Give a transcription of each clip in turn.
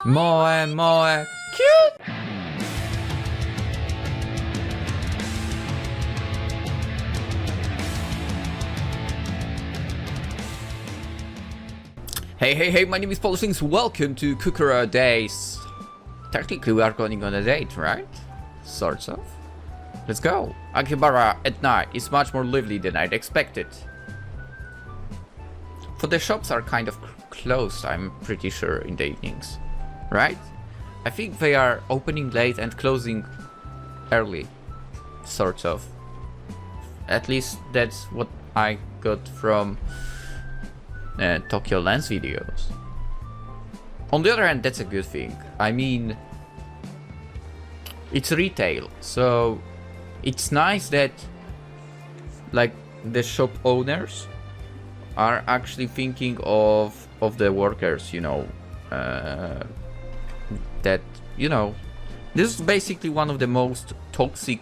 Moe, Kyun! Hey, my name is PolishLynx. Welcome to KukkoroDays. Technically, we are going on a date, right? Sorts of. Let's go. Akihabara at night is much more lively than I'd expected. For the shops are kind of closed, I'm pretty sure, in the evenings. Right? I think they are opening late and closing early. Sort of. At least that's what I got from PolishLynx videos. On the other hand, that's a good thing. I mean, it's retail, so it's nice that like the shop owners are actually thinking of the workers, you know, that, you know, this is basically one of the most toxic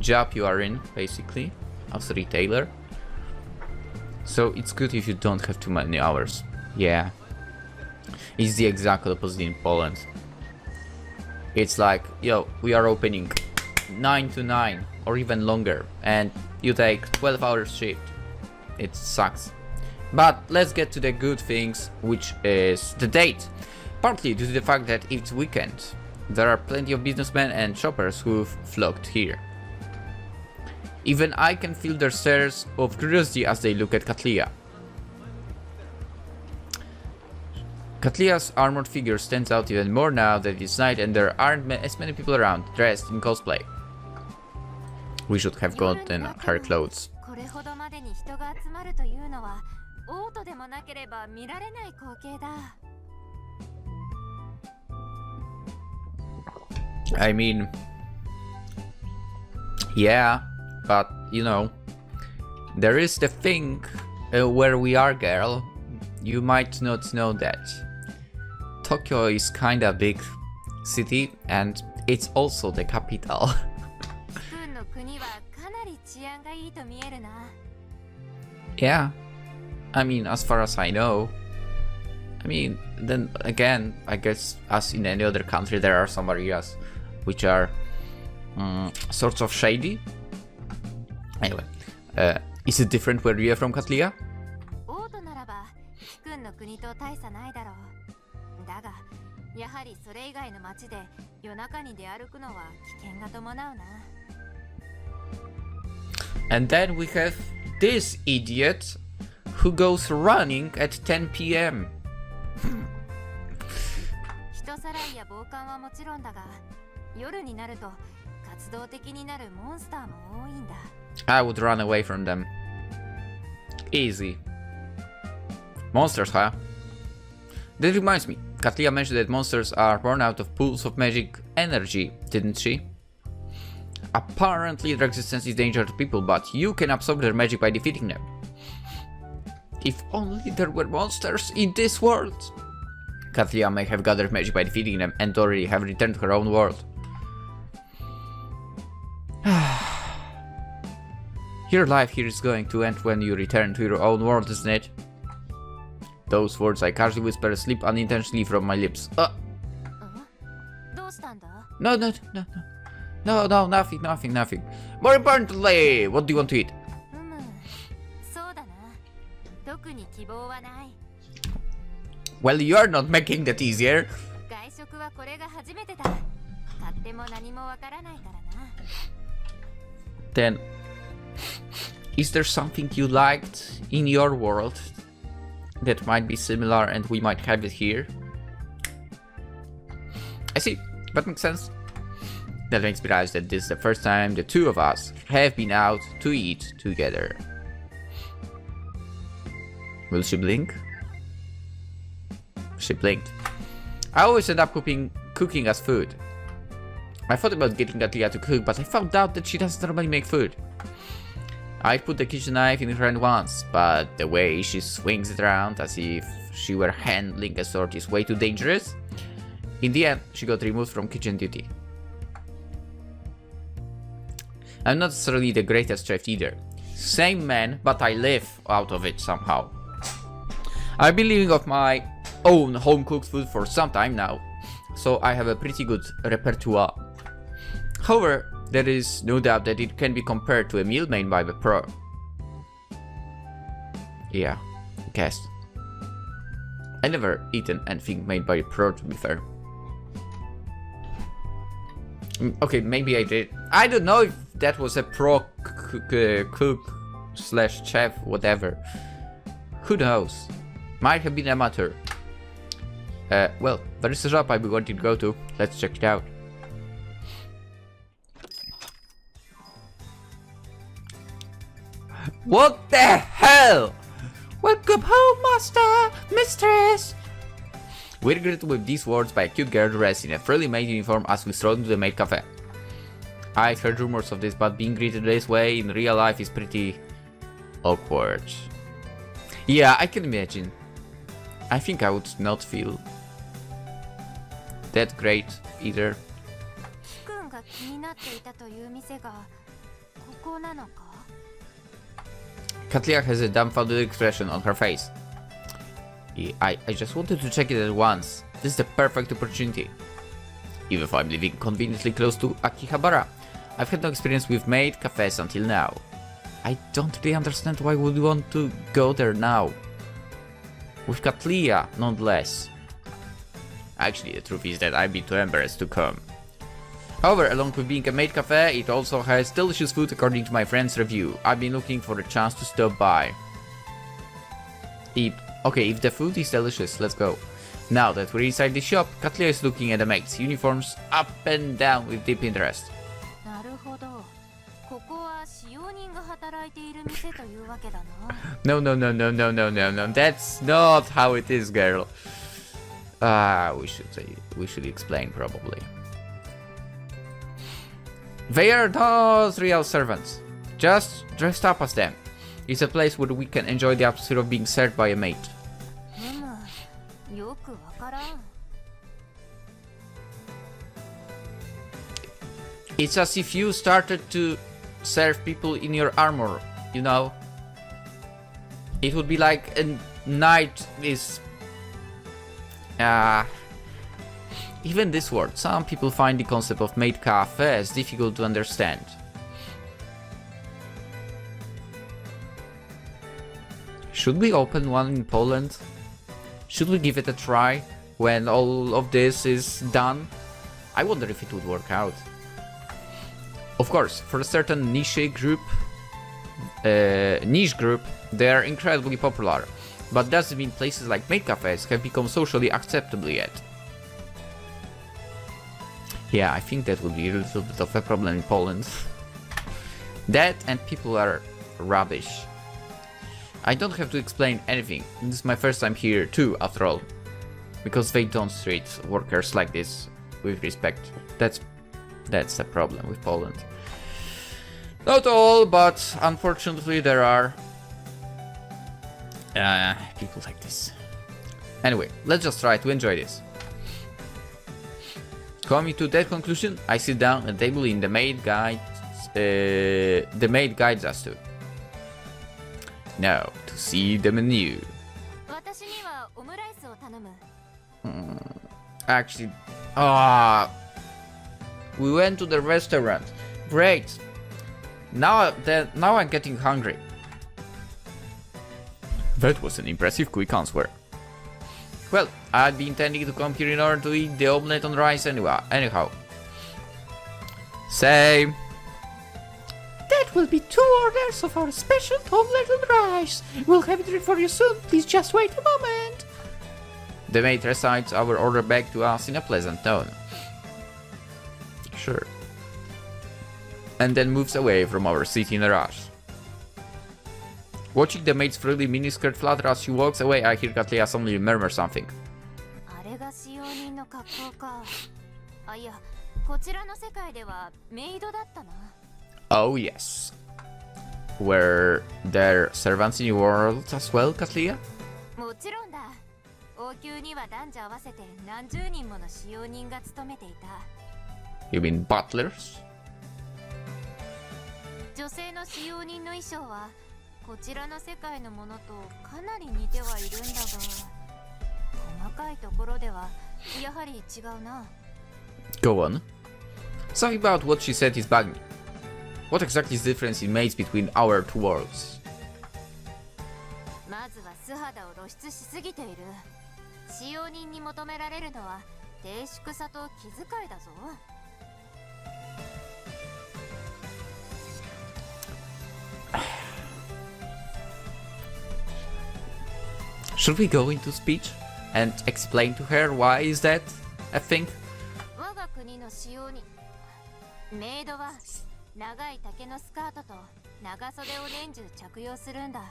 job you are in, basically, as a retailer. So it's good if you don't have too many hours. Yeah. It's the exact opposite in Poland. It's like, yo, we are opening 9 to 9 or even longer, and you take 12 hours shift. It sucks. But let's get to the good things, which is the date. Partly due to the fact that it's weekend, there are plenty of businessmen and shoppers who've flocked here. Even I can feel their stares of curiosity as they look at Cattleya. Cattleya's armored figure stands out even more now that it's night and there aren't as many people around dressed in cosplay. We should have gotten her clothes. I mean, yeah, but you know, there is the thing where we are, girl. You might not know that. Tokyo is kinda big city and it's also the capital. Yeah, I mean, as far as I know. I mean, then again, I guess as in any other country there are some areas which are sorts of shady. Anyway, is it different where you are from, Cattleya? And then we have this idiot who goes running at 10 p.m. I would run away from them. Easy. Monsters, huh? That reminds me, Cattleya mentioned that monsters are born out of pools of magic energy, didn't she? Apparently their existence is danger to people, but you can absorb their magic by defeating them. If only there were monsters in this world! Cattleya may have gathered magic by defeating them and already have returned to her own world. Your life here is going to end when you return to your own world, isn't it? Those words I casually whisper slip unintentionally from my lips. No, nothing. More importantly, what do you want to eat? Well, you're not making that easier. Then, is there something you liked in your world that might be similar and we might have it here? I see, that makes sense. That makes me realize that this is the first time the two of us have been out to eat together. Will she blink? She blinked. I always end up cooking as food. I thought about getting Cattleya to cook, but I found out that she doesn't normally make food. I put the kitchen knife in her hand once, but the way she swings it around as if she were handling a sword is way too dangerous. In the end, she got removed from kitchen duty. I'm not necessarily the greatest chef either. Same man, but I live out of it somehow. I've been living off my own home-cooked food for some time now, so I have a pretty good repertoire. However, there is no doubt that it can be compared to a meal made by the pro. Yeah, guess. I never eaten anything made by a pro, to be fair. Okay, maybe I did. I don't know if that was a pro cook slash chef, whatever. Who knows? Might have been amateur. Well, there is a shop I wanted to go to. Let's check it out. What the hell? Welcome home, master, mistress. We're greeted with these words by a cute girl dressed in a frilly maid uniform as we stroll into the maid cafe. I've heard rumors of this, but being greeted this way in real life is pretty awkward. Yeah, I can imagine. I think I would not feel that great either. Cattleya has a dumbfounded expression on her face. I just wanted to check it at once. This is the perfect opportunity. Even if I'm living conveniently close to Akihabara, I've had no experience with maid cafes until now. I don't really understand why would you want to go there now. With Cattleya, nonetheless. Actually, the truth is that I'd be too embarrassed to come. However, along with being a maid cafe, it also has delicious food according to my friend's review. I've been looking for a chance to stop by. Okay, if the food is delicious, let's go. Now that we're inside the shop, Cattleya is looking at the maids' uniforms up and down with deep interest. No, that's not how it is, girl. We should explain probably. They are not real servants, just dressed up as them. It's a place where we can enjoy the atmosphere of being served by a maid. It's as if you started to serve people in your armor, you know? It would be like a knight is... even this word, some people find the concept of maid cafes difficult to understand. Should we open one in Poland? Should we give it a try when all of this is done? I wonder if it would work out. Of course, for a certain niche group, they are incredibly popular, but doesn't mean places like maid cafes have become socially acceptable yet. Yeah, I think that would be a little bit of a problem in Poland. That and people are rubbish. I don't have to explain anything. This is my first time here too, after all. Because they don't treat workers like this with respect. That's a problem with Poland. Not all, but unfortunately there are people like this. Anyway, let's just try to enjoy this. Coming to that conclusion, I sit down at a table in the maid guides. The maid guides us to. Now, to see the menu. Actually, we went to the restaurant. Great. Now I'm getting hungry. That was an impressive quick answer. Well, I'd be intending to come here in order to eat the omelette on rice anyhow. Same. That will be 2 orders of our special omelette on rice. We'll have it ready for you soon. Please just wait a moment. The maid recites our order back to us in a pleasant tone. Sure. And then moves away from our seat in a rush. Watching the maid's frilly miniskirt flutter as she walks away, I hear Cattleya suddenly murmur something. Oh yes. Were there servants in your world as well, Cattleya? You mean butlers? 女性の使用人の衣装はこちらの世界のものとかなり似てはいるんだが、細かいところではやはり違うな。 Go on. Something about what she said is bugging me. What exactly is the difference in mates between our two worlds? まずは素肌を露出しすぎている。使用人に求められるのは低粛さと気遣いだぞ。Should we go into speech and explain to her why is that a thing? 我が国の使用人、メイドは長い丈のスカートと長袖を年中着用するんだ。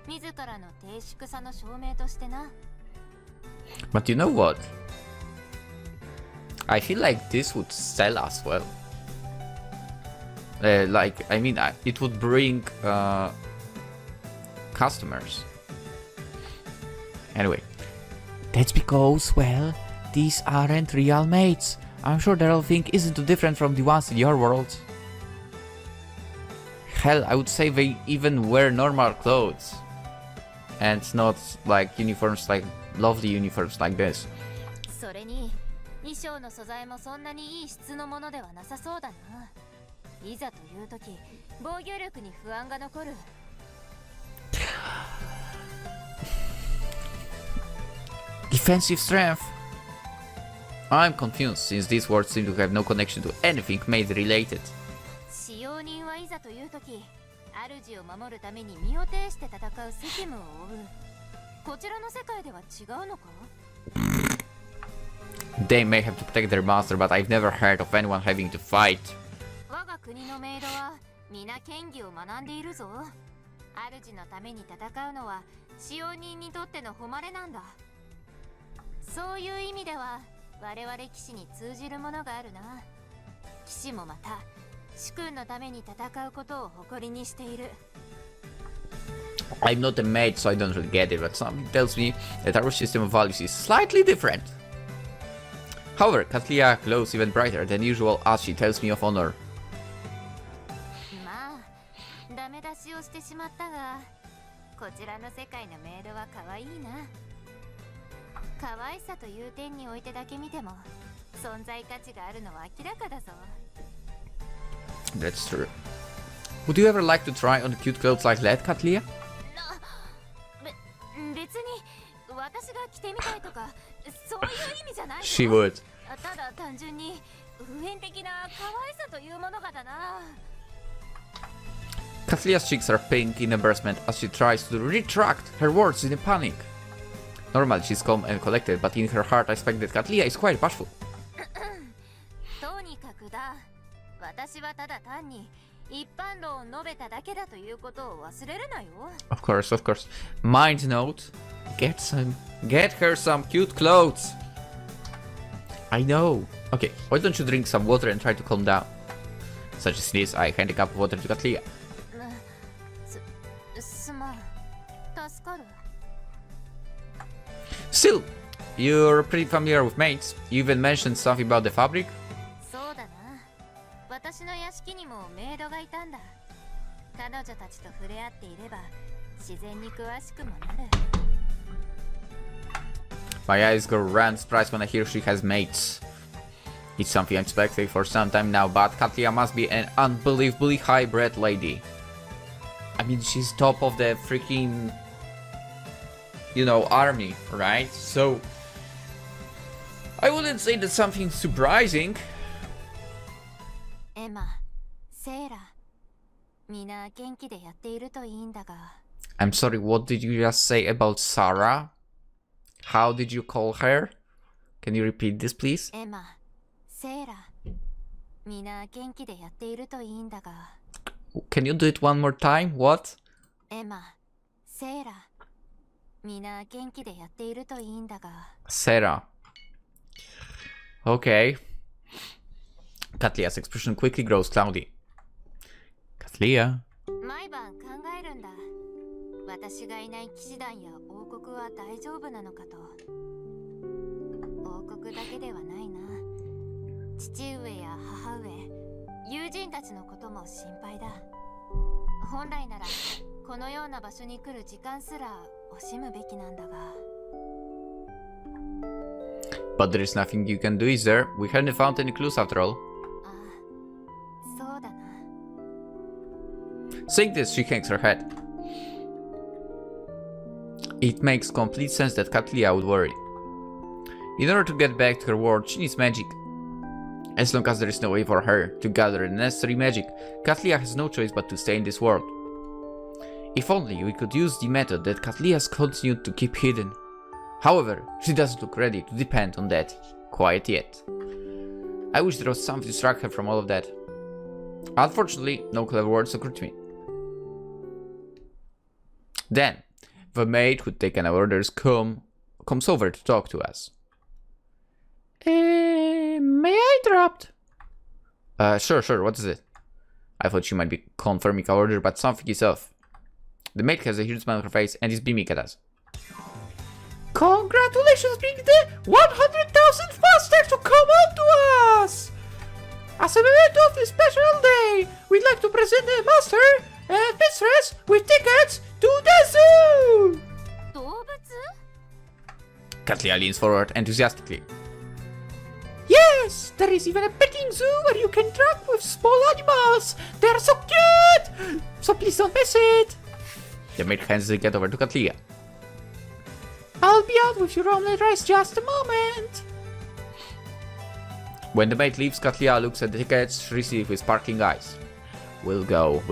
自らの低粛さの証明としてな。But you know what? I feel like this would sell us well. It would bring customers. Anyway, that's because, well, these aren't real mates. I'm sure their thing isn't too different from the ones in your world. Hell, I would say they even wear normal clothes. And not like uniforms, like lovely uniforms like this. それに衣装の素材もそんなにいい質のものではなさそうだな。いざという時、防御力に不安が残る。Defensive strength. I'm confused since these words seem to have no connection to anything made related. 使用人はいざという時、主を守るために身を挺して戦う責務を負う。こちらの世界では違うのか？ They may have to protect their master, but I've never heard of anyone having to fight. 我が国のメイドは皆剣技を学んでいるぞ。主のために戦うのは使用人にとっての誉れなんだ。そういう意味では我々騎士に通じるものがあるな。騎士もまた主君のために戦うことを誇りにしている。I'm not a mate, so I don't really get it, but something tells me that our system of values is slightly different. However, Cattleya glows even brighter than usual as she tells me of honor. まあ、ダメ出しをしてしまったが、こちらの世界のメイドは可愛いな。可愛さという点においてだけ見ても、存在価値があるのは明らかだぞ。That's true. Would you ever like to try on cute clothes like that, Cattleya? 別に私が着てみたいとかそういう意味じゃない。 She would. ただ単純に普遍的な可愛さというものがだな。 Cattleya's cheeks are pink in embarrassment as she tries to retract her words in a panic. Normally she's calm and collected, but in her heart I suspect that Cattleya is quite bashful. とにかくだ。私はただ単に一般論を述べただけだということを忘れるなよ。 Of course, of course. Mind note, get her some cute clothes. I know. Okay, why don't you drink some water and try to calm down? Such as this, I hand a cup of water to Cattleya. すまん。助かる。 Still, you're pretty familiar with mates. You even mentioned something about the fabric. そうだな。私の屋敷にもメイドがいたんだ。彼女たちと触れ合っていれば自然に詳しくもなる。 My eyes go round surprised when I hear she has mates. It's something I'm expecting for some time now, but Cattleya must be an unbelievably high-bred lady. I mean, she's top of the freaking, army, right? So, I wouldn't say that's something surprising. エマ、セーラ、みんな元気でやっているといいんだが。 I'm sorry, what did you just say about Sarah? How did you call her? Can you repeat this, please? エマ、セーラ、みんな元気でやっているといいんだが。 Can you do it one more time? What? エマ、セーラ、みんな元気でやっているといいんだが。 Sarah. Okay. Cattleya's expression quickly grows cloudy. Cattleya. 毎晩考えるんだ。私がいない騎士団や王国は大丈夫なのかと。王国だけではないな。父上や母上、友人たちのことも心配だ。本来ならこのような場所に来る時間すら惜しむべきなんだが。But there is nothing you can do, is there? We haven't found any clues after all. そうだな。 Saying this, she hangs her head. It makes complete sense that Cattleya would worry. In order to get back to her world, she needs magic. As long as there is no way for her to gather the necessary magic, Cattleya has no choice but to stay in this world. If only we could use the method that Cattleya has continued to keep hidden. However, she doesn't look ready to depend on that quite yet. I wish there was something to distract her from all of that. Unfortunately, no clever words occurred to me. Then, the maid who'd taken our orders comes over to talk to us. May I interrupt? Sure, what is it? I thought she might be confirming our order, but something is off. The maid has a huge smile on her face and is beaming at us. Congratulations being the 100,000th master to come out to us! As a memento of this special day, we'd like to present the master and mistress with tickets to the zoo! 動物？ Cattleya leans forward enthusiastically. Yes! There is even a petting zoo where you can interact with small animals! They're so cute! So please don't miss it! The maid hands the ticket over to Cattleya. I'll be out with your omelet rice just a moment! When the maid leaves, Cattleya looks at the tickets she received with sparkling eyes. We'll go.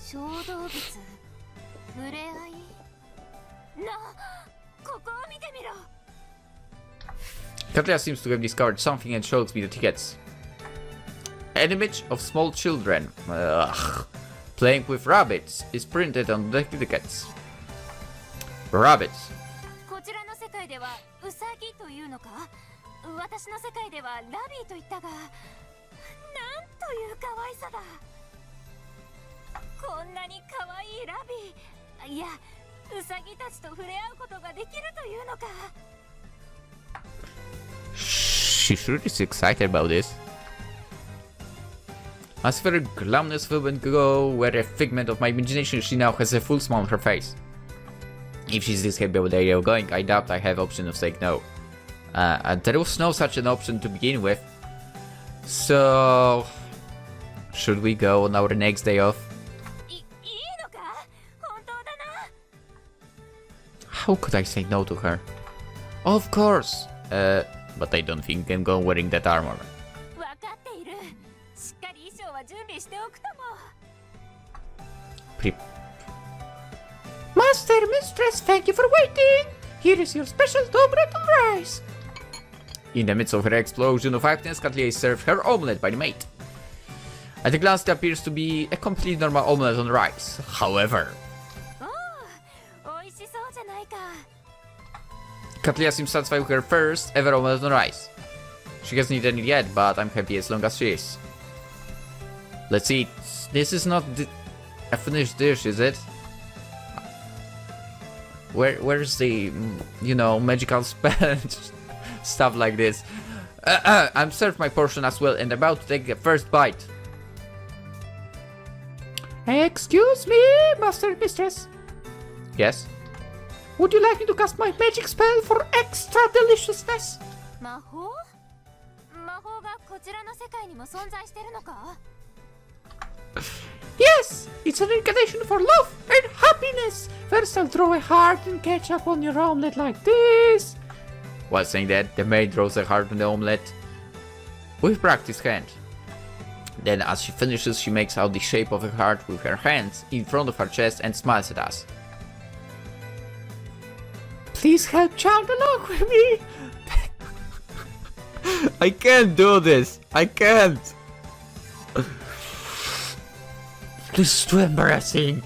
小動物？触れ合い？な、ここを見てみろ！ Cattleya seems to have discovered something and shows me the tickets. An image of small children playing with rabbits is printed on the tickets. Rabbits. こちらの世界ではウサギというのか？私の世界ではラビーと言ったが、なんという可愛さだ。こんなに可愛いラビー、いや、ウサギたちと触れ合うことができるというのか。She's really excited about this. As for her glamness a moment ago were a figment of my imagination, she now has a full smile on her face. If she's this happy about the idea of going, I doubt I have option of saying no. And there was no such an option to begin with. So... should we go on our next day off? いいのか？本当だな。 How could I say no to her? Of course! But I don't think I'm going wearing that armor. 分かっている。しっかり衣装は準備しておくとも。 Master, mistress, thank you for waiting! Here is your special omelette and rice! In the midst of her explosion of happiness, Cattleya is served her omelette by the maid. At a glance, it appears to be a completely normal omelette on rice. However... おー、美味しそうじゃないか。 Cattleya seems satisfied with her first ever omelette on rice. She hasn't eaten it yet, but I'm happy as long as she is. Let's eat. This is not a finished dish, is it? Where's the, you know, magical spell? Stuff like this. I'm served my portion as well and about to take the first bite. Excuse me, master and mistress. Yes? Would you like me to cast my magic spell for extra deliciousness? 魔法？魔法がこちらの世界にも存在してるのか？ Yes! It's an incantation for love and happiness! First I'll throw a heart and catch up on your omelette like this. While saying that, the maid throws a heart on the omelette with practiced hand. Then as she finishes, she makes out the shape of a heart with her hands in front of her chest and smiles at us. Please help chant along with me! I can't do this! I can't! This is too embarrassing.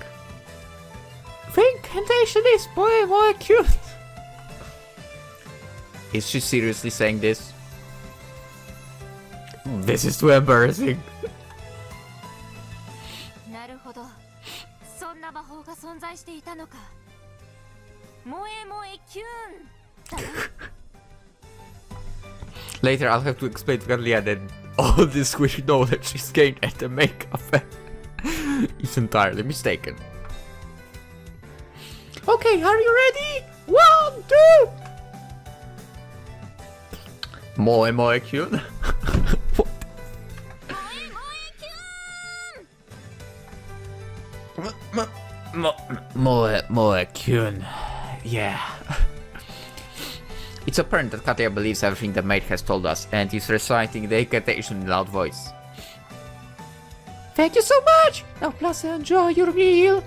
The incantation is more cute. Is she seriously saying this? This is too embarrassing. なるほど。そんな魔法が存在していたのか。萌え萌えキューンだな。Later, I'll have to explain to Cattleya that all this squishy knowledge she's gained at the make cafe is entirely mistaken. Okay, are you ready? 1, 2! Moe Moe Kyun? Moe Kyun. Yeah. It's apparent that Cattleya believes everything the maid has told us and is reciting the incantation in a loud voice. Thank you so much! Now please enjoy your meal!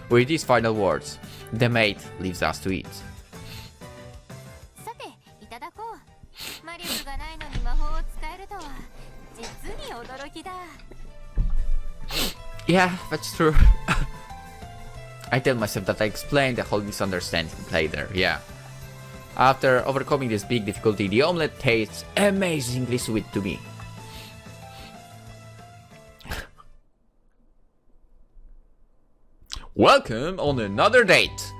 With these final words, the maid leaves us to eat. Yeah, that's true. I tell myself that I explained the whole misunderstanding later, yeah. After overcoming this big difficulty, the omelette tastes amazingly sweet to me. Welcome on another date!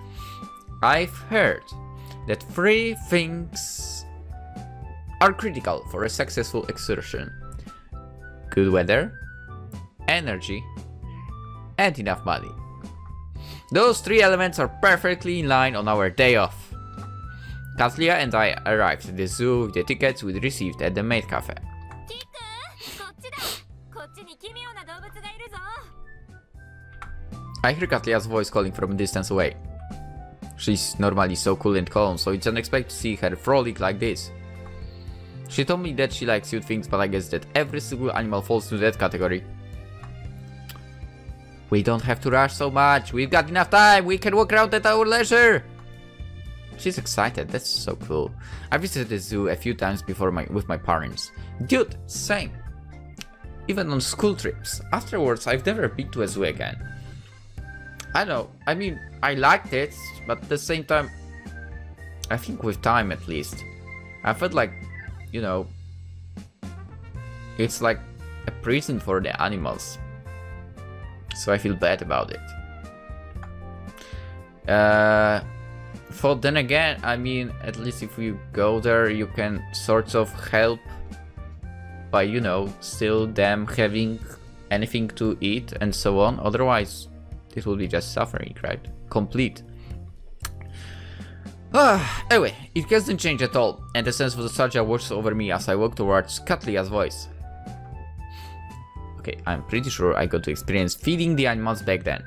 I've heard that 3 things are critical for a successful excursion. Good weather, energy, and enough money. Those 3 elements are perfectly in line on our day off. Cattleya and I arrived at the zoo with the tickets we received at the maid cafe. I hear Cattleya's voice calling from a distance away. She's normally so cool and calm, so it's unexpected to see her frolic like this. She told me that she likes cute things, but I guess that every single animal falls into that category. We don't have to rush so much, we've got enough time, we can walk around at our leisure! She's excited, that's so cool. I visited the zoo a few times before with my parents. Dude, same. Even on school trips. Afterwards, I've never been to a zoo again. I know, I mean, I liked it, but at the same time, I think with time at least, I felt like, you know, it's like a prison for the animals. So I feel bad about it. But then again, I mean, at least if you go there, you can sort of help by, you know, still them having anything to eat and so on. Otherwise, it will be just suffering, right? Complete. Anyway, it hasn't changed at all, and a sense of nostalgia washes over me as I walk towards Cattleya's voice. Okay, I'm pretty sure I got to experience feeding the animals back then.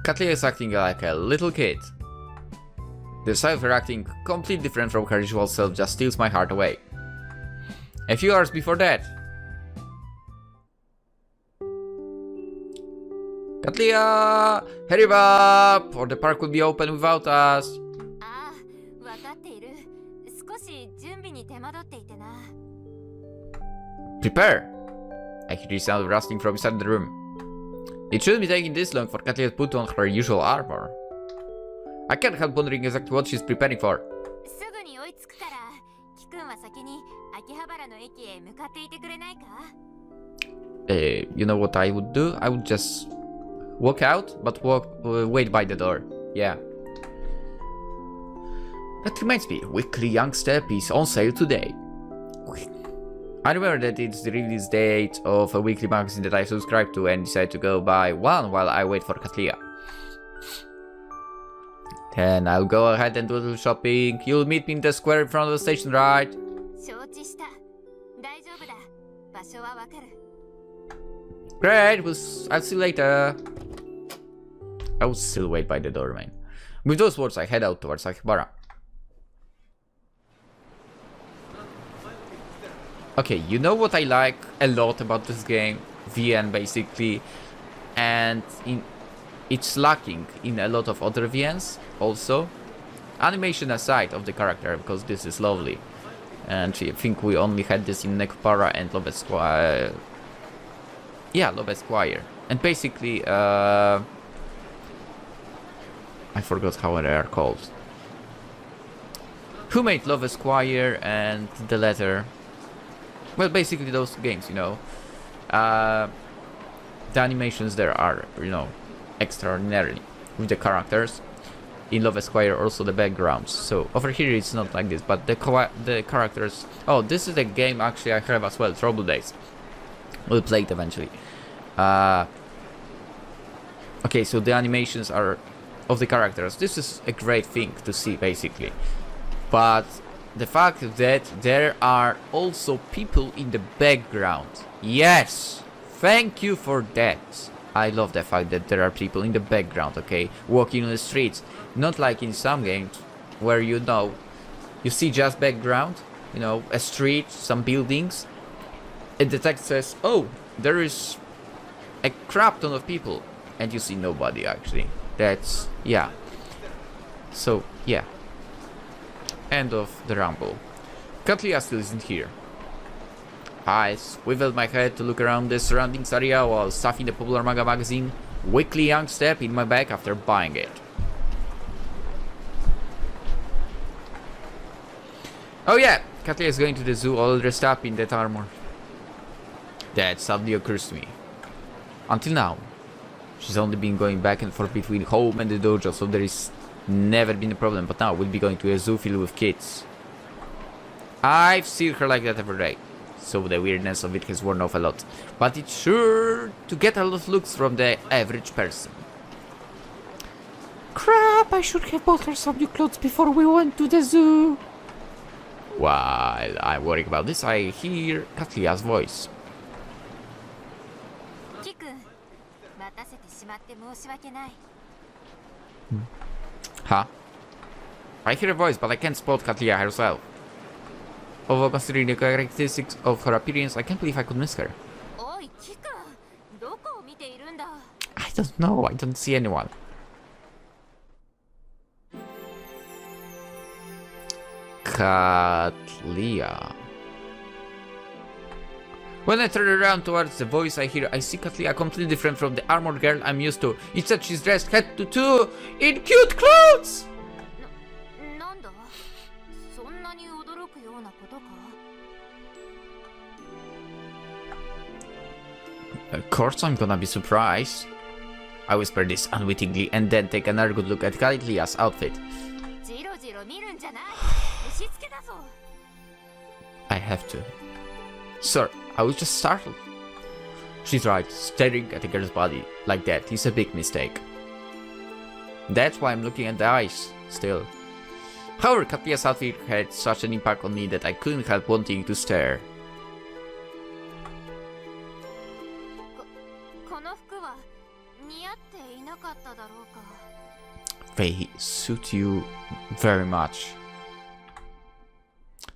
Cattleya is acting like a little kid. The sight of her acting completely different from her usual self just steals my heart away. A few hours before that, Cattleya, hurry up, or the park will be open without us. Prepare! I hear the sound of rustling from inside the room. It shouldn't be taking this long for Cattleya to put on her usual armor. I can't help wondering exactly what she's preparing for. You know what I would do? I would just walk out, but wait by the door. Yeah. That reminds me, Weekly Young Step is on sale today. I remember that it's the release date of a weekly magazine that I subscribe to and decided to go buy one while I wait for Cattleya. Then I'll go ahead and do a little shopping. You'll meet me in the square in front of the station, right? Great, I'll see you later. I will still wait by the door, man. With those words, I head out towards Akihabara. Okay, you know what I like a lot about this game? VN basically, and it's lacking in a lot of other VNs also. Animation aside of the character, because this is lovely. And I think we only had this in Nekopara and Love Esquire. Yeah, Love Esquire. And basically, I forgot how they are called. Who made Love Esquire and The Letter? Well, basically those games, you know. The animations there are, you know, extraordinary with the characters. In Love Esquire also the backgrounds. So over here it's not like this, but the characters. Oh, this is a game actually I have as well, KukkoroDays. We'll play it eventually. Okay, so the animations are of the characters. This is a great thing to see, basically. But the fact that there are also people in the background. Yes! Thank you for that. I love the fact that there are people in the background, okay? Walking on the streets. Not like in some games where you see just background, a street, some buildings. And the text says, oh, there is a crap ton of people. And you see nobody, actually. That's, yeah. So, yeah. End of the rumble. Cattleya still isn't here. I swiveled my head to look around the surroundings area while stuffing the popular manga magazine Weekly Young Step in my bag after buying it. Oh yeah, Cattleya is going to the zoo all dressed up in that armor. That suddenly occurs to me. Until now, she's only been going back and forth between home and the dojo, so there is never been a problem, but now we'll be going to a zoo filled with kids. I've seen her like that every day, so the weirdness of it has worn off a lot, but it's sure to get a lot of looks from the average person. Crap, I should have bought her some new clothes before we went to the zoo. While I'm worrying about this, I hear Cattleya's voice. Huh? I hear a voice, but I can't spot Cattleya herself. Although considering the characteristics of her appearance, I can't believe I could miss her. I don't know, I don't see anyone. Cattleya. When I turn around towards the voice I hear, I see Cattleya completely different from the armored girl I'm used to. Instead, she's dressed head to toe in cute clothes! Of course I'm gonna be surprised. I whisper this unwittingly and then take another good look at Cattleya's outfit. I have to. Sir, I was just startled. She's right, staring at a girl's body like that is a big mistake. That's why I'm looking at the eyes, still. However, Cattleya's outfit had such an impact on me that I couldn't help wanting to stare. They suit you very much.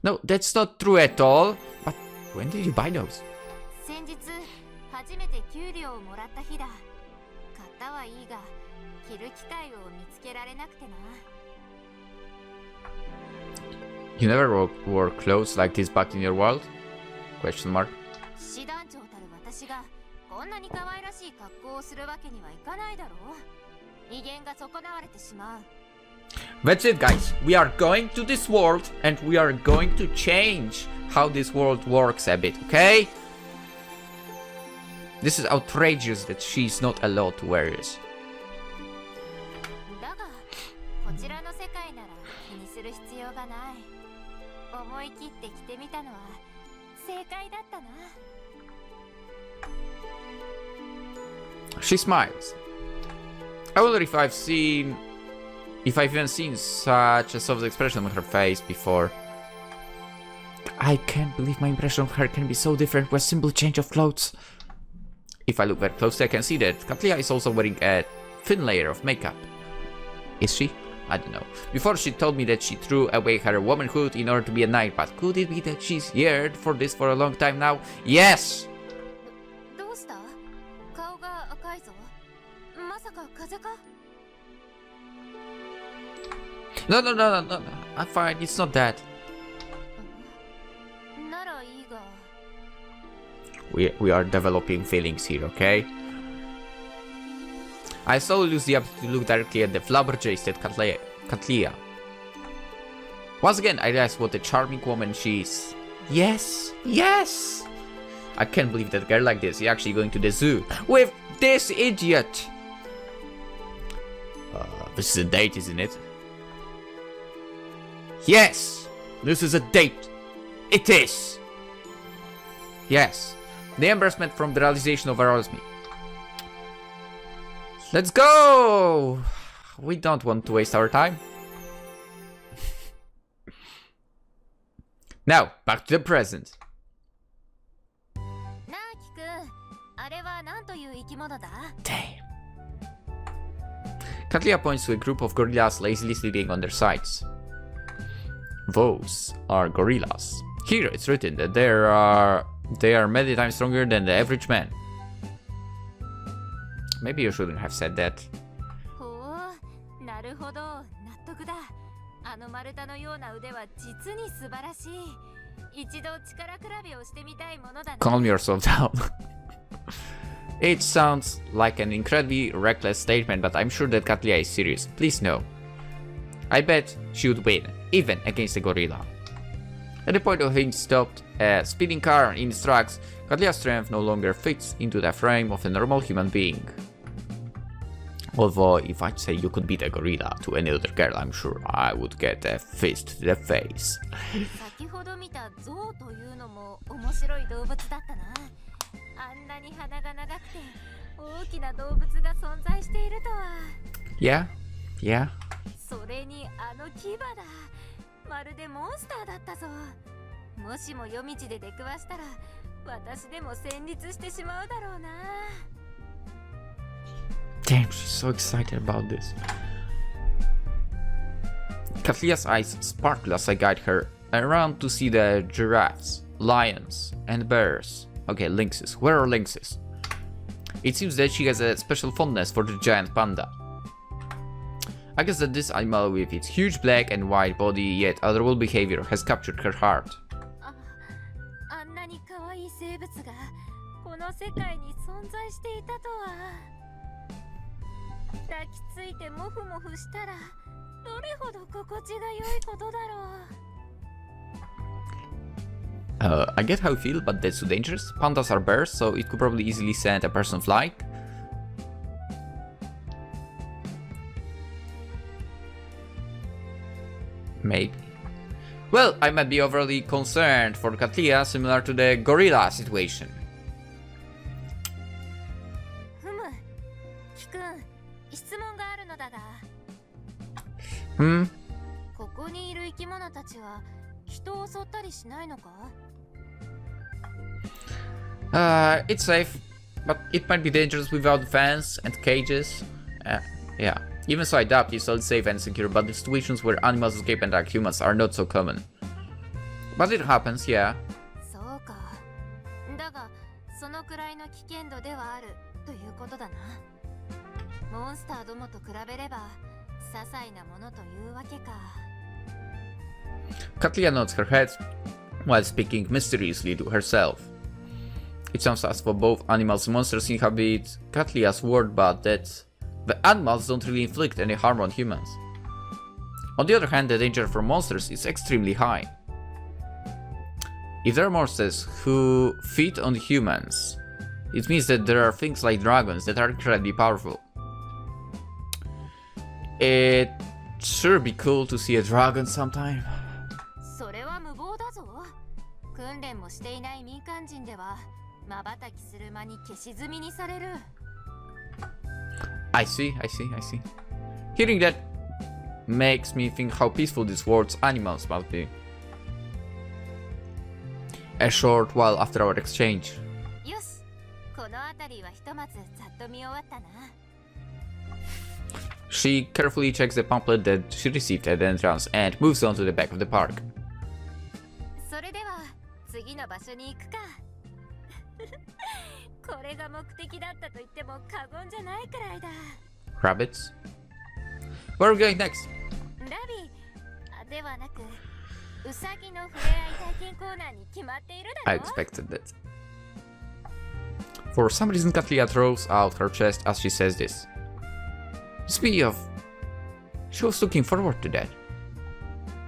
No, that's not true at all. But when did you buy those? You never wore clothes like this back in your world? Question mark. That's it, guys. We are going to this world and we are going to change how this world works a bit, okay? This is outrageous that she's not allowed to wear this. She smiles. I wonder if I've even seen such a soft expression on her face before. I can't believe my impression of her can be so different with a simple change of clothes. If I look very closely, I can see that Cattleya is also wearing a thin layer of makeup. Is she? I don't know. Before she told me that she threw away her womanhood in order to be a knight, but could it be that she's yearned for this for a long time now? Yes! No, I'm fine, it's not that. We are developing feelings here, okay? I slowly lose the ability to look directly at the flabbergasted Cattleya. Once again, I realize what a charming woman she is. Yes! Yes! I can't believe that a girl like this is actually going to the zoo with this idiot! This is a date, isn't it? Yes! This is a date! It is! Yes. The embarrassment from the realization overwhelms me. Let's go! We don't want to waste our time. Now, back to the present. なあキくん、あれは何という生き物だ？ Damn. Cattleya points to a group of gorillas lazily sleeping on their sides. Those are gorillas. Here it's written that they are many times stronger than the average man. Maybe you shouldn't have said that. ほう、なるほど、納得だ。あの丸太のような腕は実に素晴らしい。一度力比べをしてみたいものだね。Calm yourself down. It sounds like an incredibly reckless statement, but I'm sure that Cattleya is serious. Please know. I bet she would win, even against a gorilla. At the point of being stopped, a speeding car in its tracks, Cattleya's strength no longer fits into the frame of a normal human being. Although, if I'd say you could beat a gorilla to any other girl, I'm sure I would get a fist to the face. 先ほど見たゾウというのも面白い動物だったな。あんなに鼻が長くて大きな動物が存在しているとは。Yeah, yeah. それにあの牙だ。まるでモンスターだったぞ。もしも夜道で出くわしたら私でも戦慄してしまうだろうな。Damn, she's so excited about this. Cattleya's eyes sparkle as I guide her around to see the giraffes, lions, and bears. Okay, lynxes. Where are lynxes? It seems that she has a special fondness for the giant panda. I guess that this animal with its huge black and white body yet adorable behavior has captured her heart. あんなに可愛い生物がこの世界に存在していたとは。抱きついてモフモフしたらどれほど心地が良いことだろう。I get how you feel, but that's too dangerous. Pandas are bears, so it could probably easily send a person flying. Maybe. Well, I might be overly concerned for Cattleya, similar to the gorilla situation. ふむ、キくん、質問があるのだが。ここにいる生き物たちは人を襲ったりしないのか？ It's safe, but it might be dangerous without fence and cages. Yeah. Even so, I doubt it's all safe and secure, but the situations where animals escape and attack humans are not so common. But it happens, yeah. そうか。だが、そのくらいの危険度ではあるということだな。モンスターどもと比べれば、些細なものというわけか。Cattleya nods her head while speaking mysteriously to herself. It sounds as though both animals and monsters inhabit Cattleya's world, but that the animals don't really inflict any harm on humans. On the other hand, the danger from monsters is extremely high. If there are monsters who feed on humans, it means that there are things like dragons that are incredibly powerful. It sure be cool to see a dragon sometime. それは無謀だぞ。訓練もしていない民間人では、瞬きする間に消し済みにされる。I see. Hearing that makes me think how peaceful this world's animals must be. A short while after our exchange. よし、この辺りはひとまずざっと見終わったな。She carefully checks the pamphlet that she received at the entrance and moves on to the back of the park. それでは次の場所に行くか。これが目的だったと言っても過言じゃないくらいだ。Rabbits? Where are we going next? ラビーではなく、ウサギの触れ合い体験コーナーに決まっているだろ。I expected that. For some reason, Cattleya throws out her chest as she says this. Speaking of, she was looking forward to that.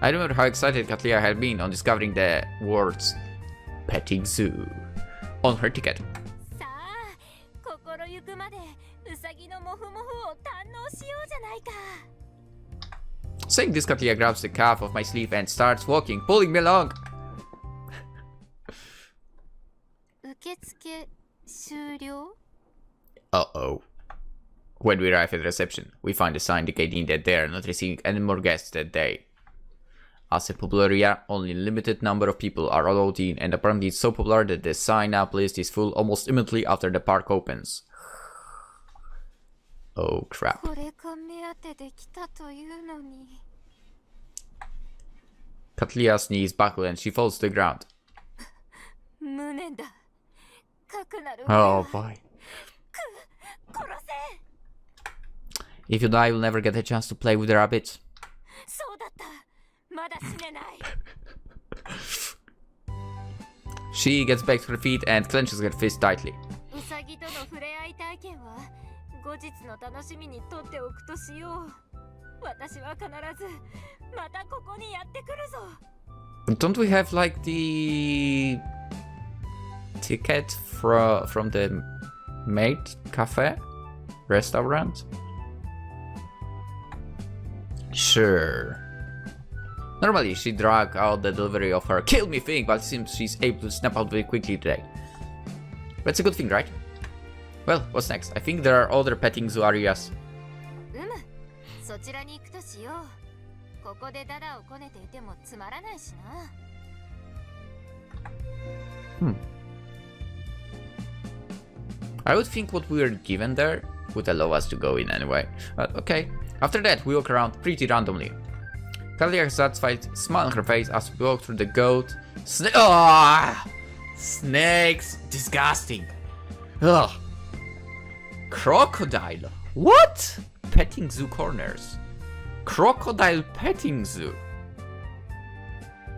I remember how excited Cattleya had been on discovering the words petting zoo on her ticket. さあ、心ゆくまでウサギのモフモフを堪能しようじゃないか。Saying this, Cattleya grabs the calf of my sleeve and starts walking, pulling me along. 受付終了？ Uh-oh. When we arrive at reception, we find a sign indicating that they are not receiving any more guests that day. As a popular area, only a limited number of people are allowed in, and apparently it's so popular that the sign-up list is full almost immediately after the park opens. Oh crap. これが目当てで来たというのに。 Cattleya's knees buckle and she falls to the ground. 無念だ。かくなる。 Oh boy. 殺せ。 If you die, you'll never get a chance to play with the rabbits. そうだった。まだ死ねない。 She gets back to her feet and clenches her fist tightly. ウサギとの触れ合い体験は後日の楽しみにとっておくとしよう。私は必ずまたここにやってくるぞ。 Don't we have like the ticket from the maid cafe restaurant? Sure. Normally she drag out the delivery of her kill me thing, but it seems she's able to snap out very quickly today. That's a good thing, right? Well, what's next? I think there are other petting zoo areas. そちらに行くとしよう。ここでダダをこねていてもつまらないしな。I would think what we were given there would allow us to go in anyway. But okay. After that, we walk around pretty randomly. Cattleya has a satisfied smile on her face as we walk through the goat. Snakes! Disgusting! Ugh! Crocodile! What? Petting zoo corners. Crocodile petting zoo.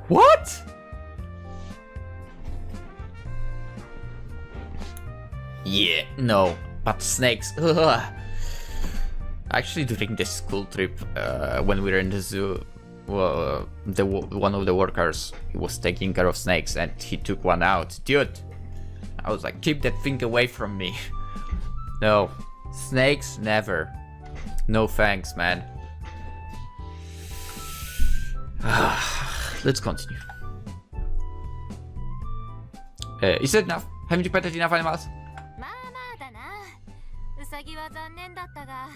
What? Yeah, no. But snakes. Ugh. Actually, during the school trip, when we were in the zoo, well, one of the workers was taking care of snakes and he took one out. Dude, I was like, keep that thing away from me. No, snakes, never. No thanks, man. Let's continue. Is that enough? Haven't you petted enough animals? まあまあだな。ウサギは残念だったが、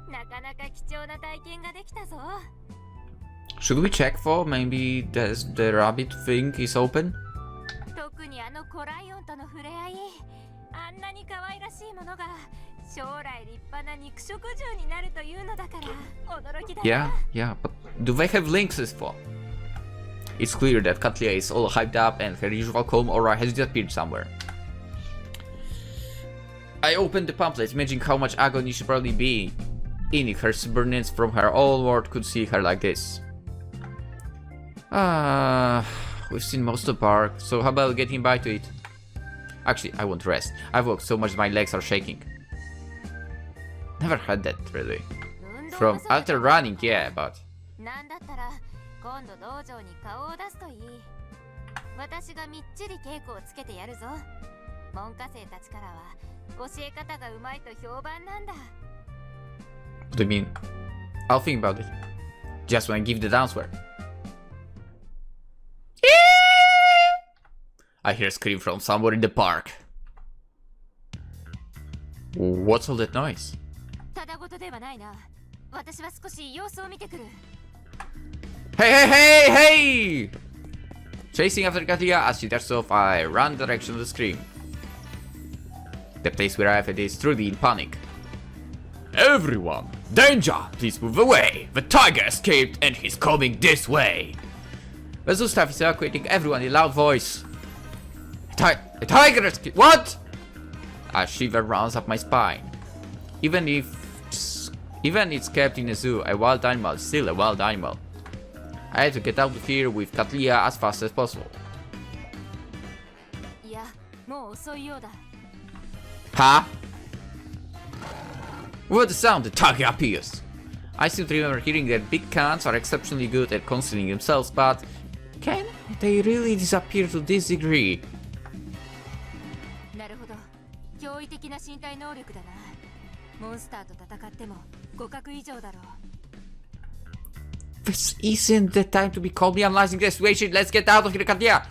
なかなか貴重な体験ができたぞ。 Should we check for maybe the rabbit thing is open? 特にあのコライオンとの触れ合い、あんなに可愛らしいものが将来立派な肉食獣になるというのだから驚きだな。Yeah, but do they have lynxes for? It's clear that Cattleya is all hyped up and her usual calm aura has disappeared somewhere. I opened the pamphlet, imagining how much agony she'd probably be in if her subordinates from her old world could see her like this. We've seen most of the park, so how about getting back to it? Actually, I won't rest. I've walked so much my legs are shaking. Never had that, really. From after running, yeah, but... なんだったら今度道場に顔を出すといい。私がみっちり稽古をつけてやるぞ。門下生たちからは教え方がうまいと評判なんだ。 What do you mean? I'll think about it. Just when I give the dance I hear a scream from somewhere in the park. What's all that noise? ただごとではないな。私は少し様子を見てくる。 Hey! Chasing after Cattleya as she dashes off, I run the direction of the scream. The place we arrive at is truly in panic. Everyone! Danger! Please move away! The tiger escaped and he's coming this way! The zoo staff is evacuating everyone in a loud voice. A tiger escaped! What? A shiver runs up my spine. Even it's kept in a zoo, a wild animal is still a wild animal. I had to get out of here with Cattleya as fast as possible. いや、もう遅いようだ。 Huh? With the sound, the tiger appears. I seem to remember hearing that big cats are exceptionally good at concealing themselves, but can they really disappear to this degree? なるほど。驚異的な身体能力だな。モンスターと戦っても互角以上だろう。 This isn't the time to be calmly analyzing the situation. Let's get out of here, Cattleya!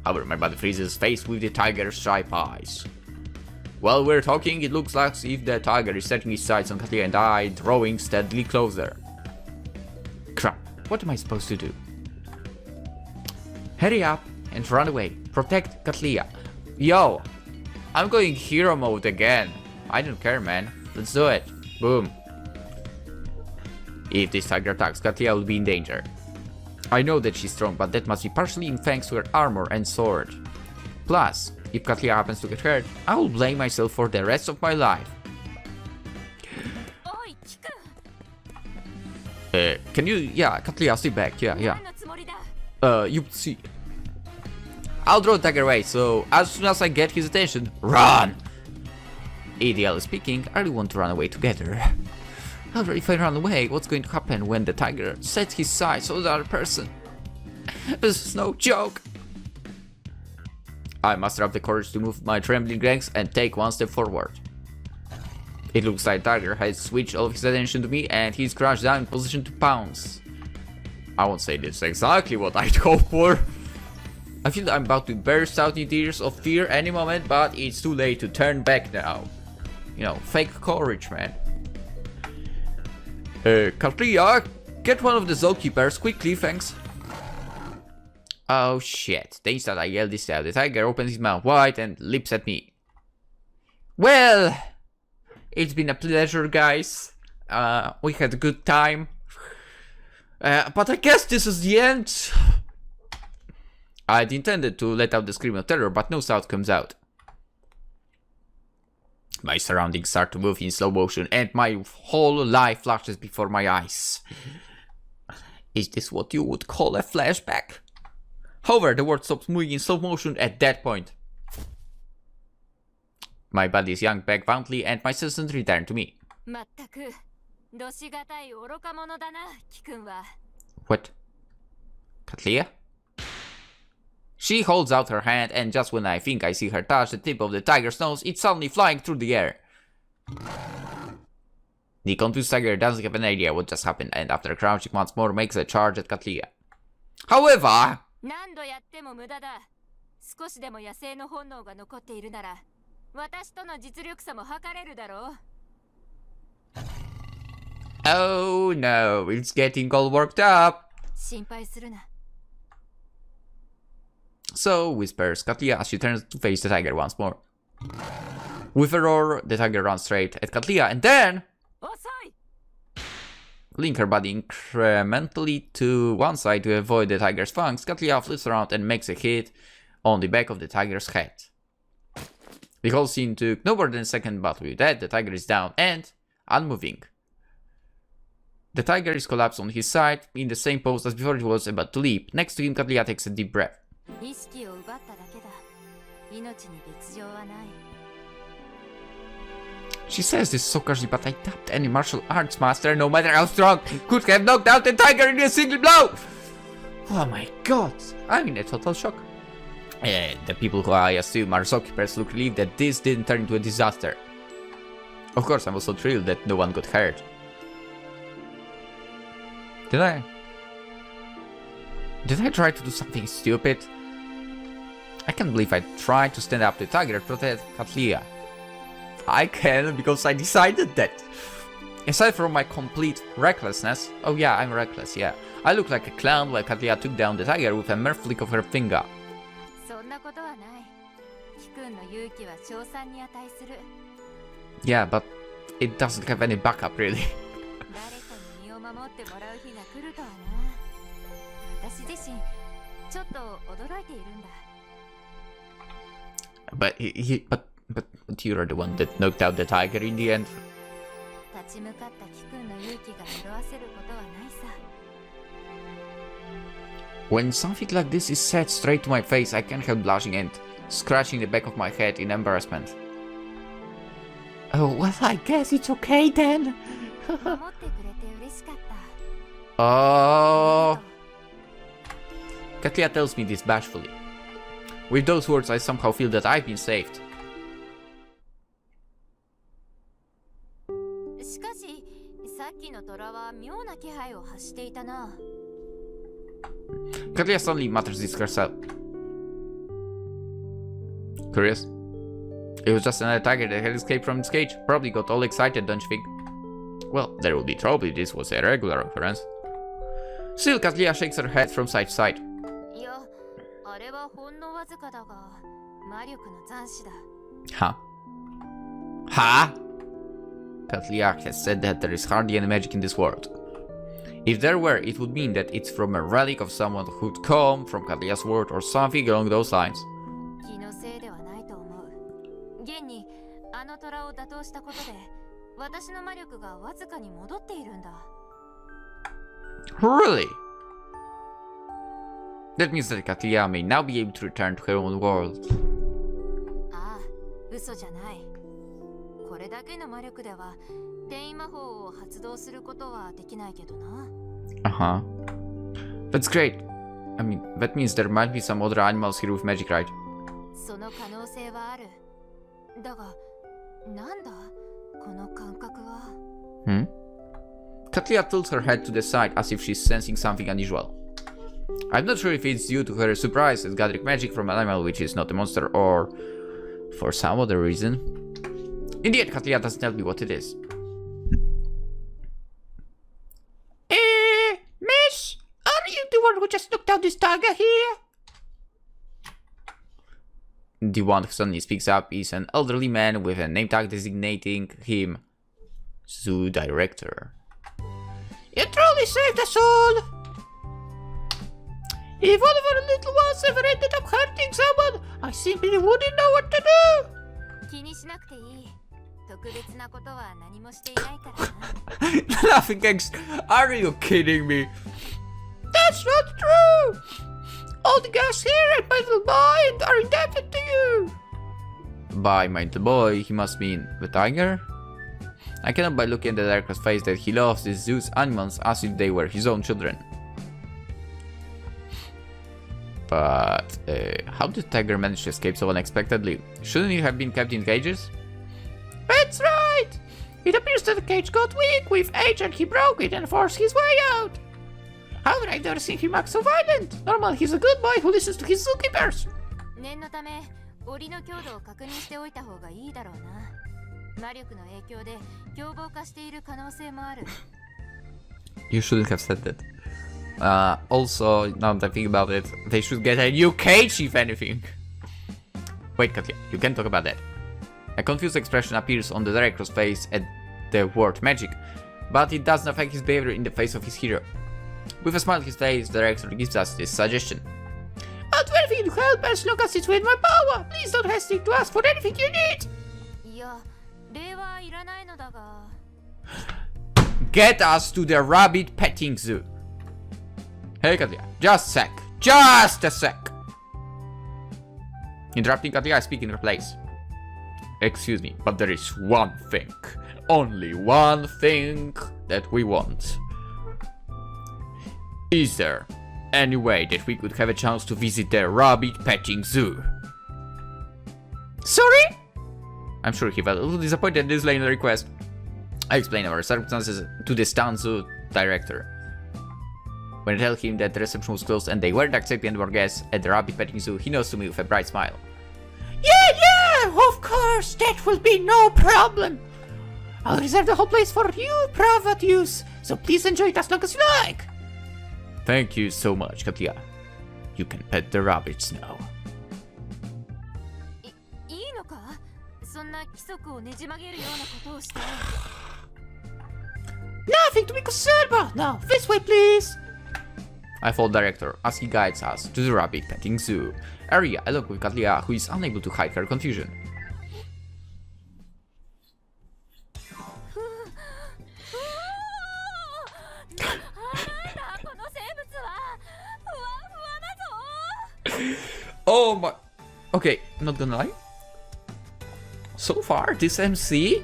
However, my body freezes, faced with the tiger's sharp eyes. While we're talking, it looks like if the tiger is setting his sights on Cattleya and I, drawing steadily closer. Crap, what am I supposed to do? Hurry up and run away. Protect Cattleya. Yo, I'm going hero mode again. I don't care, man. Let's do it. Boom. If this tiger attacks, Cattleya will be in danger. I know that she's strong, but that must be partially in thanks to her armor and sword. Plus, if Cattleya happens to get hurt, I will blame myself for the rest of my life. Can you... Yeah, Cattleya, stay back. Yeah. You see... I'll draw the tiger away, so as soon as I get his attention, run! Ideally speaking, I really want to run away together. However, if I run away, what's going to happen when the tiger sets his sights on the other person? This is no joke! I muster up the courage to move my trembling legs and take one step forward. It looks like Tiger has switched all of his attention to me and he's crouched down in position to pounce. I won't say this is exactly what I'd hope for. I feel I'm about to burst out in tears of fear any moment, but it's too late to turn back now. You know, fake courage, man. Cattleya, get one of the zookeepers quickly, thanks. Oh shit, the instant I yell this out, the tiger opens his mouth wide and leaps at me. Well, it's been a pleasure, guys. We had a good time. But I guess this is the end. I'd intended to let out the scream of terror, but no sound comes out. My surroundings start to move in slow motion, and my whole life flashes before my eyes. Is this what you would call a flashback? However, the world stops moving in slow motion at that point. My body is yanked back violently, and my senses return to me. What? Cattleya? She holds out her hand, and just when I think I see her touch the tip of the tiger's nose, it's suddenly flying through the air. The confused tiger doesn't have an idea what just happened, and after crouching once more, makes a charge at Cattleya. However... Oh no, it's getting all worked up. So, whispers Cattleya as she turns to face the tiger once more. With a roar, the tiger runs straight at Cattleya and then... Link her body incrementally to one side to avoid the tiger's fangs, Cattleya flips around and makes a hit on the back of the tiger's head. The whole scene took no more than a second, but with that, the tiger is down and unmoving. The tiger is collapsed on his side, in the same pose as before he was about to leap. Next to him, Cattleya takes a deep breath. She says this so casually, but I tapped any martial arts master, no matter how strong, could have knocked out the tiger in a single blow! Oh my god, I'm in a total shock. The people who I assume are zookeepers look relieved that this didn't turn into a disaster. Of course, I'm also thrilled that no one got hurt. Did I try to do something stupid? I can't believe I tried to stand up to the tiger and protect Cattleya. I can because I decided that. Aside from my complete recklessness, oh yeah, I'm reckless, yeah. I look like a clown while Cattleya took down the tiger with a mere flick of her finger. Yeah, but it doesn't have any backup really. But you are the one that knocked out the tiger in the end. When something like this is said straight to my face, I can't help blushing and scratching the back of my head in embarrassment. Oh, well, I guess it's okay then. Oh. Cattleya tells me this bashfully. With those words, I somehow feel that I've been saved. Cattleya suddenly mutters this herself. Curious? It was just another tiger that had escaped from its cage. Probably got all excited, don't you think? Well, there will be trouble if this was a regular occurrence. Still, Cattleya shakes her head from side to side. いや、あれはほんのわずかだが、魔力の残滓だ。 Huh? Huh? Cattleya has said that there is hardly any magic in this world. If there were, it would mean that it's from a relic of someone who'd come from Cattleya's world or something along those lines. 気のせいではないと思う。現にあの虎を打倒したことで、私の魔力がわずかに戻っているんだ。Really? That means that Cattleya may now be able to return to her own world. ああ、嘘じゃない。これだけの魔力では転移魔法を発動することはできないけどな。Uh-huh. That's great. I mean, that means there might be some other animals here with magic, right? その可能性はある。だが、なんだこの感覚は。Cattleya tilts her head to the side as if she's sensing something unusual. I'm not sure if it's due to her surprise at gathering magic from an animal which is not a monster or for some other reason. In the end, Cattleya doesn't tell me what it is. Miss? Are you the one who just knocked down this tiger here? The one who suddenly speaks up is an elderly man with a name tag designating him Zoo Director. You truly saved us all! If one of our little ones ever ended up hurting someone, I simply wouldn't know what to do! 気にしなくていい。特別なことは何もしていないからな。Laughing extra. Are you kidding me? That's not true! All the guys here at my little boy are indebted to you! By my little boy, he must mean the tiger? I cannot by looking at the director's face that he loves these zoo's animals as if they were his own children. But how did the tiger manage to escape so unexpectedly? Shouldn't he have been kept in cages? That's right! It appears that the cage got weak with age and he broke it and forced his way out. However, I've never seen him act so violent. Normally, he's a good boy who listens to his zookeepers. 念のため、檻の強度を確認しておいた方がいいだろうな。魔力の影響で凶暴化している可能性もある。You shouldn't have said that. Also, now that I think about it, they should get a new cage if anything. Wait, Cattleya, you can't talk about that. A confused expression appears on the director's face at the word magic, but it doesn't affect his behavior in the face of his hero. With a smile on his face, the director gives us this suggestion. I'll do anything to help as long as it's within my power. Please don't hesitate to ask for anything you need. いや、礼はいらないのだが。Get us to the rabbit petting zoo. Hey Cattleya, just a sec. Just a sec. Interrupting Cattleya, I speak in her place. Excuse me, but there is one thing. Only one thing that we want. Is there any way that we could have a chance to visit the rabbit petting zoo? Sorry? I'm sure he felt a little disappointed at this lame request. I explained our circumstances to the town zoo director. When I tell him that the reception was closed and they weren't accepting any more guests at the rabbit petting zoo, he nods to me with a bright smile. Yeah, of course, that will be no problem. I'll reserve the whole place for your private use, so please enjoy it as long as you like. Thank you so much, Cattleya. You can pet the rabbits now. いいのか？そんな規則をねじ曲げるようなことをして。Nothing to be concerned about. Now, this way, please. I follow the director as he guides us to the rabbit petting zoo area along with Cattleya, who is unable to hide her confusion. Oh my... Okay, not gonna lie. So far, this MC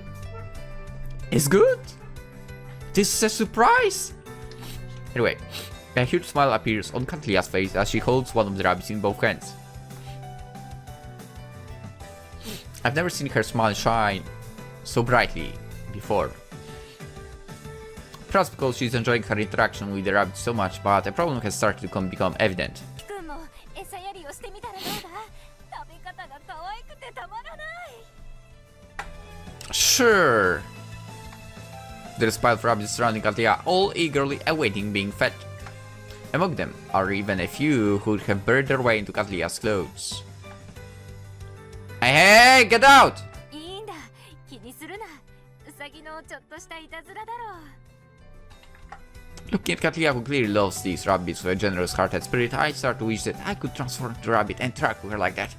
is good. This is a surprise. Anyway, a huge smile appears on Cattleya's face as she holds one of the rabbits in both hands. I've never seen her smile shine so brightly before. Perhaps because she's enjoying her interaction with the rabbit so much, but a problem has started to become evident. キクンも餌やりをしてみたらどうだ？食べ方が可愛くてたまらない。Sure. There's a pile of rabbits surrounding Cattleya, all eagerly awaiting being fed. Among them are even a few who have buried their way into Cattleya's clothes. Hey, get out! いいんだ、気にするな。ウサギのちょっとしたいたずらだろう。 Looking at Cattleya, who clearly loves these rabbits with a generous heart and spirit, I start to wish that I could transform into a rabbit and track her like that.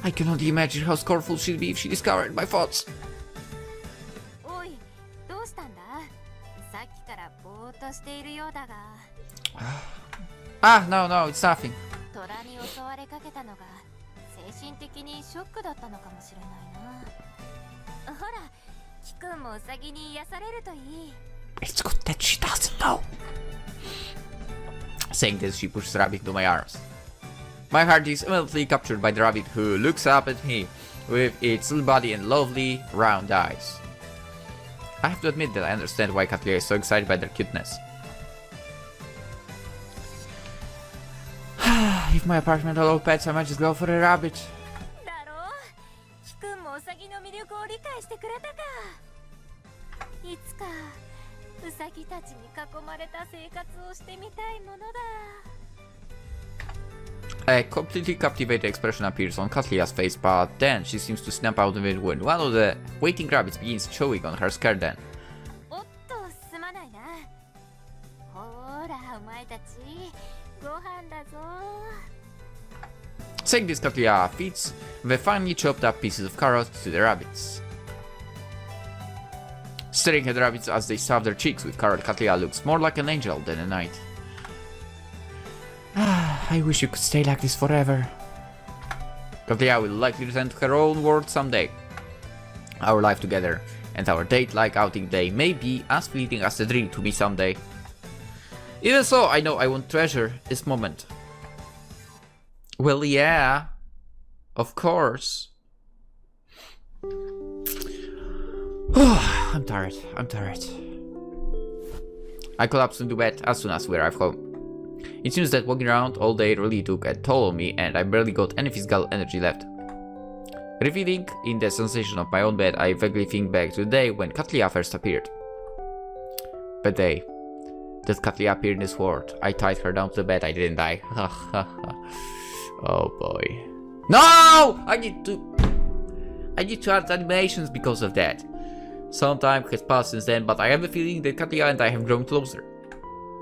I can only imagine how scornful she'd be if she discovered my thoughts. おい、どうしたんだ？さっきからぼーっとしているようだが。Ah, no, it's nothing. 虎に襲われかけたのが精神的にショックだったのかもしれないな。ほら、キくんもウサギに癒されるといい。 It's good that she doesn't know. Saying this, she pushes the rabbit into my arms. My heart is immediately captured by the rabbit, who looks up at me with its little body and lovely round eyes. I have to admit that I understand why Cattleya is so excited by their cuteness. If my apartment allowed pets, I might just go for a rabbit. だろう？キくんもウサギの魅力を理解してくれたか。いつかウサギたちに囲まれた生活をしてみたいものだ。 A completely captivated expression appears on Cattleya's face, but then she seems to snap out of it when one of the waiting rabbits begins chewing on her skirt then. おっと、すまないな。ほら、お前たち、ご飯だぞ。 Saying this, Cattleya feeds the finely chopped up pieces of carrot to the rabbits. Staring at the rabbits as they stuff their cheeks with carrot, Cattleya looks more like an angel than a knight. I wish you could stay like this forever. Cattleya will likely return to her own world someday. Our life together and our date-like outing day may be as fleeting as the dream to be someday. Even so, I know I won't treasure this moment. Well, yeah, of course. I'm tired. I collapse into bed as soon as we arrive home. It seems that walking around all day really took a toll on me and I barely got any physical energy left. Revealing in the sensation of my own bed, I vaguely think back to the day when Cattleya first appeared. The day that Cattleya appeared in this world, I tied her down to the bed, I didn't die. Oh boy. No! I need to add animations because of that. Some time has passed since then, but I have a feeling that Cattleya and I have grown closer.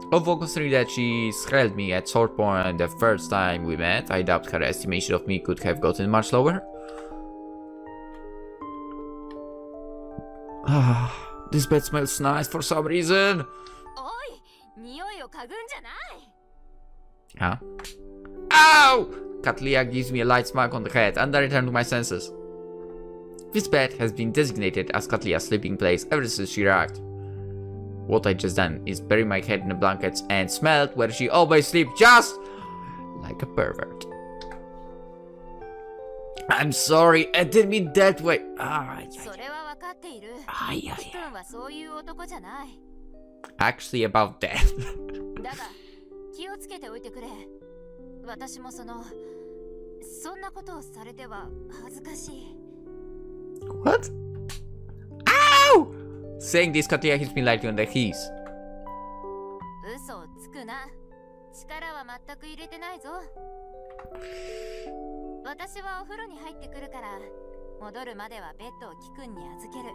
Although considering that she held me at sword point the first time we met, I doubt her estimation of me could have gotten much lower. This bed smells nice for some reason. おい、匂いを嗅ぐんじゃない。 Huh? Ow! Cattleya gives me a light smack on the head and I return to my senses. This bed has been designated as Cattleya's sleeping place ever since she arrived. What I just done is bury my head in the blankets and smelled where she always sleeps, just like a pervert. I'm sorry, I didn't mean that way. それは分かっている。Ay, ay, キ君はそういう男じゃない。 Actually, about that. だが気をつけておいてくれ。私もそんなことをされては恥ずかしい。 What? Ow! Saying this, Cattleya hits me lightly on the keys. 嘘をつくな。力は全く入れてないぞ。私はお風呂に入ってくるから、戻るまではベッドをキ君に預ける。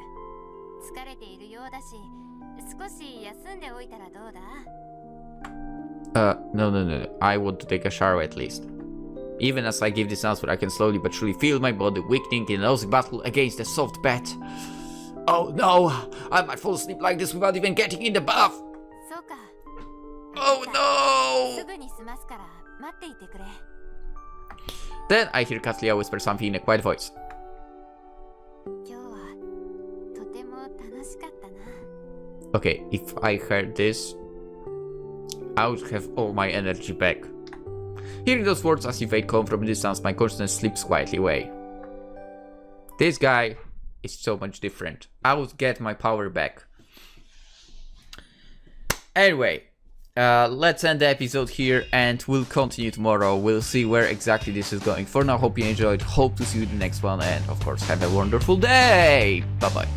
疲れているようだし、少し休んでおいたらどうだ？ No. I want to take a shower at least. Even as I give this answer, I can slowly but surely feel my body weakening in a losing battle against the soft bed. Oh no! I might fall asleep like this without even getting in the bath! そうか。Oh no! すぐに済ますから待っていてくれ。 Then I hear Cattleya whisper something in a quiet voice. 今日はとても楽しかったな。 Okay, if I heard this, I would have all my energy back. Hearing those words as if they come from a distance, my consciousness slips quietly away. This guy is so much different. I would get my power back. Anyway, let's end the episode here and we'll continue tomorrow. We'll see where exactly this is going. For now, hope you enjoyed. Hope to see you in the next one. And of course, have a wonderful day. Bye bye.